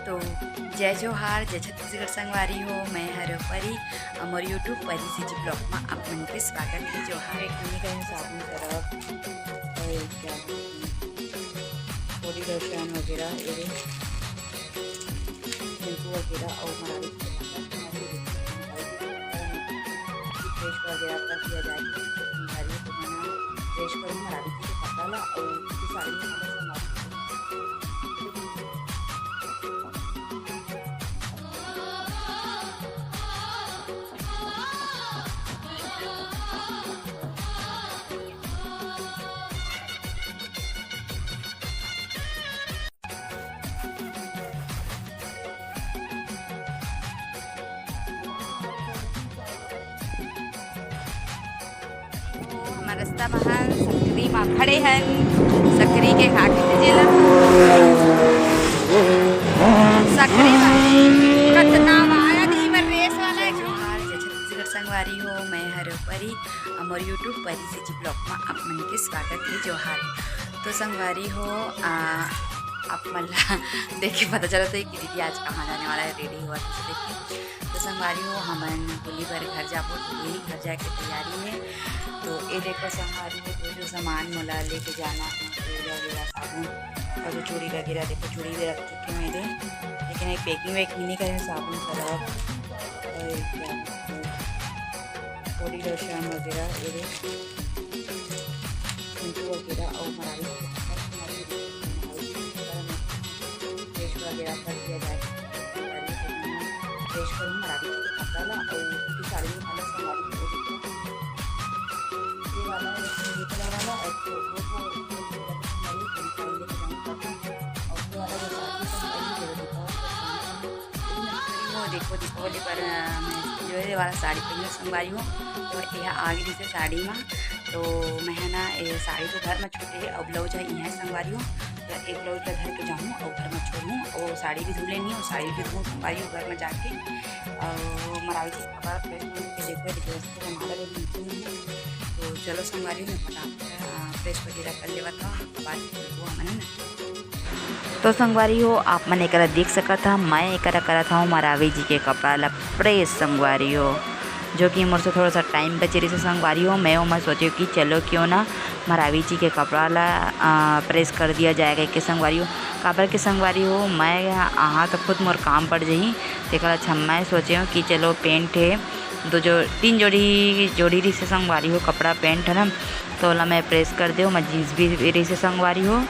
तो जय जोहार जय छत्तीसगढ़ संगवारी हो। मैं हर परी मोर यूट्यूब परी सीजी ब्लॉग में आप मन के स्वागत है। जोहार एक कहीं साबुन तरफ और क्या बॉडी लोशन वगैरह ये शैम्पू वगैरह और हमारी फ्रेश वगैरह कर दिया जाए तो मैंने फ्रेश करूँ हमारी चीज़ कपड़ा ला और साड़ी में रास्ता महान सकरी में खड़े हैं सकरी के खा के जेला सकरी कतना वाला दी में रेस वाला जोहार जय छत्तीसगढ़ संगवारी हो। मैं हर परी मोर यूट्यूब परी सीजी ब्लॉग में आप मन के स्वागत है। जोहार तो संगवारी हो आप मल्ला देखिए पता चला तो कि दीदी आज कहाँ जाने वाला है, रेडी हुआ तो देखिए। तो संगवारी हो हमन होली पर घर जाबो तो यही घर जाके तैयारी है। तो ये देखो संगवारी हो जो सामान मोला लेके जाना है तेल वगैरह साबुन और जो चूड़ी वगैरह देखो चूड़ी भी रख चुके मेरे, लेकिन एक पैकिंग वैकिंग नहीं करें साबुन सरफ और क्या बॉडी लोशन वगैरह ये शैम्पू वगैरह और हमारी वगैरह कर दिया जाए फ्रेश करूँ हमारी कपड़ा ला और साड़ी में वाला संगवारी ये वाला वाला और देखो दीपावली पर मैं जो है वाला साड़ी पहनी संगवारी हूँ। तो यह आगे से साड़ी में तो मैं ना ये साड़ी तो घर में छूटे है और ब्लाउज है यहाँ संगवारी हूँ। तो एक ब्लाउज का घर पे जाऊँ और घर में छोड़ूँ और साड़ी भी धुल लेनी और साड़ी भी धूँ संगवारी हूँ घर में जाके और मरावी चीज़ कपड़ा देखो तो चलो संगवारी में फटाफट फ्रेश वगैरह कर लेवा था बाद मैंने ना। तो संगवारी हो आप मन एक देख सका था मैं एक करा था मरावी जी के कपड़ा ला प्रेस संगवारी हो, जो कि मोर से थोड़ा सा टाइम बचे रही से संगवारी हो। मैं सोची कि चलो क्यों ना मरावी जी के कपड़ा ला प्रेस कर दिया जाएगा कि संगवारी हो काबर के संगवारी हो मैं यहाँ तो खुद मोर काम पड़ जाही देखा। अच्छा मैं सोचे हूँ कि चलो पेंट है दो जो तीन जोड़ी रही से संगवारी हो कपड़ा पेंट है ना तो ला मैं प्रेस कर दे मैं जीन्स भी रही से संगवारी हो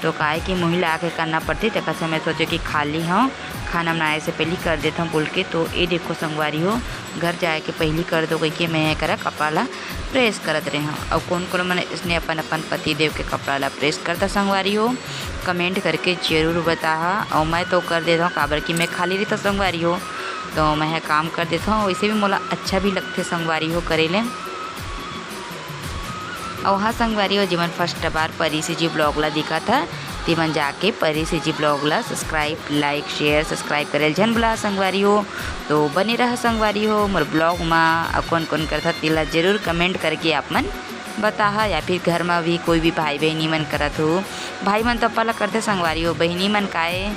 तो काहे कि महिला आके करना पड़ती तक से मैं सोचे कि खाली हाँ खाना बनाने से पहले कर देता हूँ बोल के। तो ये देखो संगवारी हो घर जाए के पहले कर दो कि मैं करा कपड़ा ला प्रेस करत रहे हूँ। और कौन कौन मैंने इसने अपन पति देव के कपड़ा ला प्रेस करता संगवारी हो कमेंट करके जरूर बता। और मैं तो कर देता हूँ काबर कि मैं खाली रहता संगवारी हो तो मैं काम कर देता हूँ। वैसे भी मोला अच्छा भी लगते संगवारी हो करेले। और हाँ संगवारी हो जीवन फर्स्ट बार परी सीजी ब्लॉग ला दिखा था तीमन जाके परी सीजी ब्लॉग ला सब्सक्राइब लाइक शेयर सब्सक्राइब करे जन बुला संगवारी हो। तो बने रहा संगवारी हो मोर ब्लॉग में कौन कौन करता तिला जरूर कमेंट करके आप मन बता। या फिर घर में भी कोई भी भाई बहनी मन करत हो भाई मन तो पहला करते संगवारी हो बहनी मन काए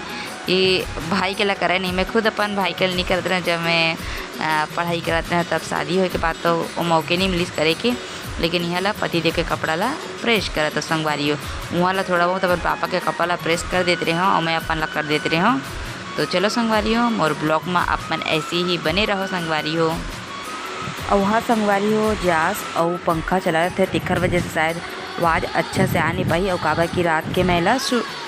ये भाई के ला करे नहीं। मैं खुद अपन भाई के नहीं करते रहे जब मैं पढ़ाई करते हैं तब शादी हो के बाद तो वो मौके नहीं मिलिस करे के, लेकिन यहाँ ला पति दे के कपड़ा ला प्रेस करा तो संगवारी हो वहाँ ला थोड़ा बहुत अपन पापा के कपड़ा ला प्रेस कर देते रहे और मैं अपन ला कर देते रहे हूँ। तो चलो संगवारी हो मोर ब्लॉग में अपन ऐसे ही बने रहो संगवारी हो। और वहाँ संगवारी हो जास और पंखा चला रहे थे तिखर वजह से शायद आवाज़ अच्छा से आ नहीं पाई और काबा की रात के महिला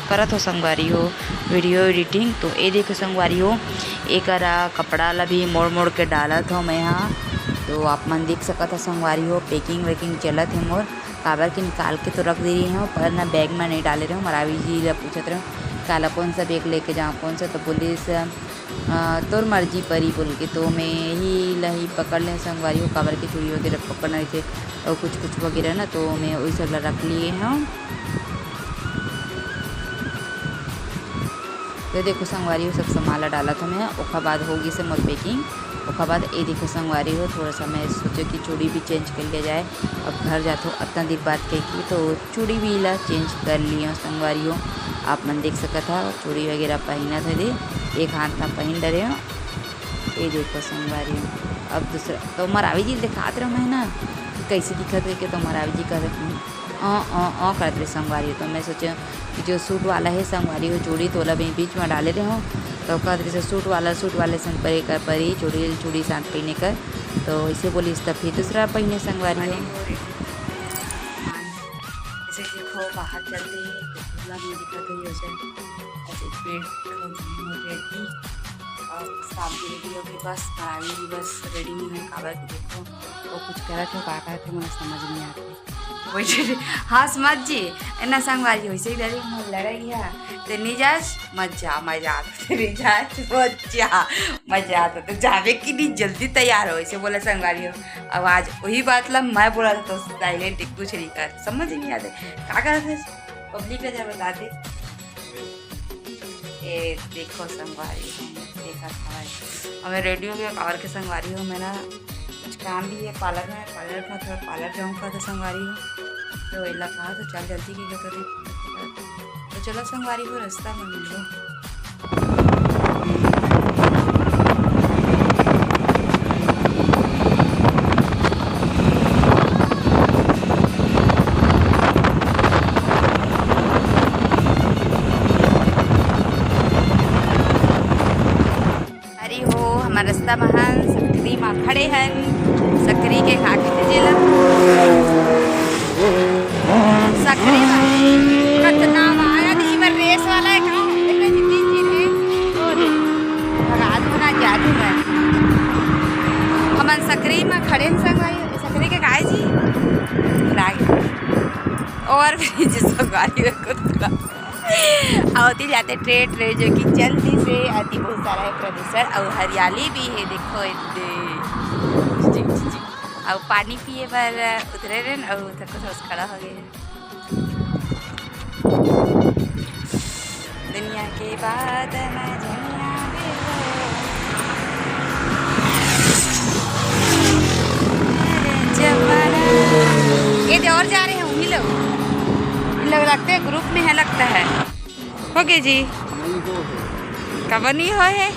करत हो संगवारी हो वीडियो एडिटिंग। तो ये देखो संगवारी हो एक कपड़ा ला भी मोड़ मोड़ के डाला था मैं यहाँ तो आप मन देख सका था संगवारी हो पैकिंग वैकिंग चलत है मोर काबर के निकाल के तो रख दे रही हूँ पर ना बैग में नहीं डाले रहे हूँ। मरावी जी ला पूछत रहे काला कौन सा बैग लेके जाऊँ कौन सा तो पुलिस तोर मर्जी परी बोल के तो मैं ही लही पकड़ लें संगवारी हो काबर के चूड़ी वगैरह पकड़ना थे और कुछ वगैरह ना तो मैं वही सब रख लिए हैं। तो देखो संगवारी हो सब संभाला डाला था मैं ओखा बाद होगी से मोर पैकिंग उसके बाद ये देखो संगवारी हो थोड़ा सा मैं सोचो कि चूड़ी भी चेंज कर लिया जाए। अब घर जाते हो इतना देर बाद कही की तो चूड़ी भी ला चेंज कर लिया संगवारी हो। आप मन देख सका था चूड़ी वगैरह पहना था दे एक हाथ में पहन डरे हो। ये देखो संगवारी हो। अब दूसरा तो मरावी जी दिखाते रहो मैं ना कैसे दिखत है कि तो मरावी जी कर करते रहे संगवारी हो। तो मैं सोचा कि जो सूट वाला है संगवारी हो चूड़ी तो वाला बीच में डाले रहे हो तो कहते जैसे सूट वाले संग परे कर परी चूड़ी साथ पहने कर तो इसे बोली इस फिर दूसरा पहने संगवारी हो। जैसे देखो बाहर चलते दिक्कत हुई हो जाए ऐसे रेडी और शाम की रेडी होगी बस मरावी भी बस रेडी नहीं है काबर के देखो वो कुछ करत हो का करत मुझे समझ नहीं आती वैसे हाँ समझ जी एना संगवारी वैसे ही डरे हम लड़ाई है तो नहीं जास मजा आता नहीं जास मजा आता तो जावे की नहीं जल्दी तैयार हो ऐसे बोला संगवारी हो। अब आज वही बात ला मैं बोला तो साइलेंट कुछ नहीं कर समझ नहीं आते क्या करते पब्लिक का जब बताते ये देखो संगवारी देखा था हमें रेडियो के और के संगवारी हो मेरा कुछ काम भी है पार्लर में थोड़ा पार्लर जाऊँगा तो संगवारी हो तो इला कहा तो चल जल्दी की तो चलो संगवारी हो रास्ता में मिल लो। हमारा रास्ता महान सकरी माँ खड़े हैं सकरी के खा के जिला सकरी कतना वाला नहीं मर रेस वाला है कहाँ देखना जितनी चीज है और रात होना जादू है हम सकरी में खड़े हैं संगवारी सकरी के गाय जी और जिस गाड़ी को आती जाते ट्रेन जो कि जल्दी से आती बहुत सारा है प्रदूषण और हरियाली भी है देखो और पानी पिए पर उतरे रहे और उधर को सोच खड़ा हो गए दुनिया के बाद ये और जा रहे हैं वही लोग लगते हैं ग्रुप में है लगता है हो गए जी कब नहीं हो है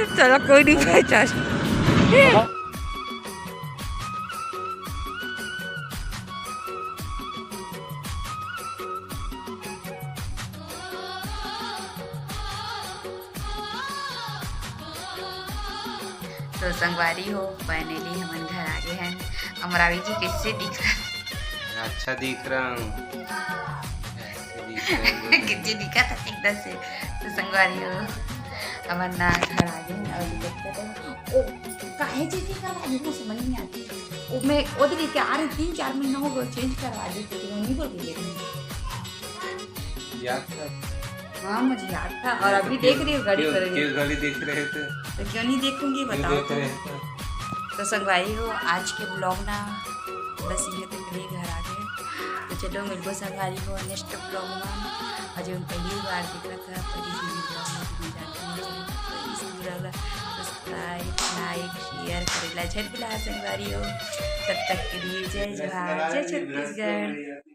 चलो कोई नहीं पहचान तो संगवारी हो फाइनली हम घर आ गए हैं। अमरावी जी कैसे दिख रहा है? अच्छा दिख रहा हूँ कितने दिखा था एकदम से। तो संगवारी हो अमर ना घर आ गए और देखते थे ओ काहे चीज का मुझे समझ नहीं आती ओ मैं वो देख के आ रही 3-4 महीना हो गए चेंज करवा दी थी वो नहीं बोल रही याद था। हाँ मुझे याद था और अभी देख रही हूँ गाड़ी पर क्यों गाड़ी देख रहे थे तो क्यों नहीं देखूंगी बताओ तो संगवारी हो आज के ब्लॉग ना बस ये तक घर आ गए तो चलो मिलको संगवारी हो नेक्स्ट ब्लॉग में आज हम पहली बार देख रहा था पहली ब्लॉग सब्सक्राइब लाइक शेयर करेला झट बिला संगवारी हो तब तक के लिए जय जवाहर जय छत्तीसगढ़।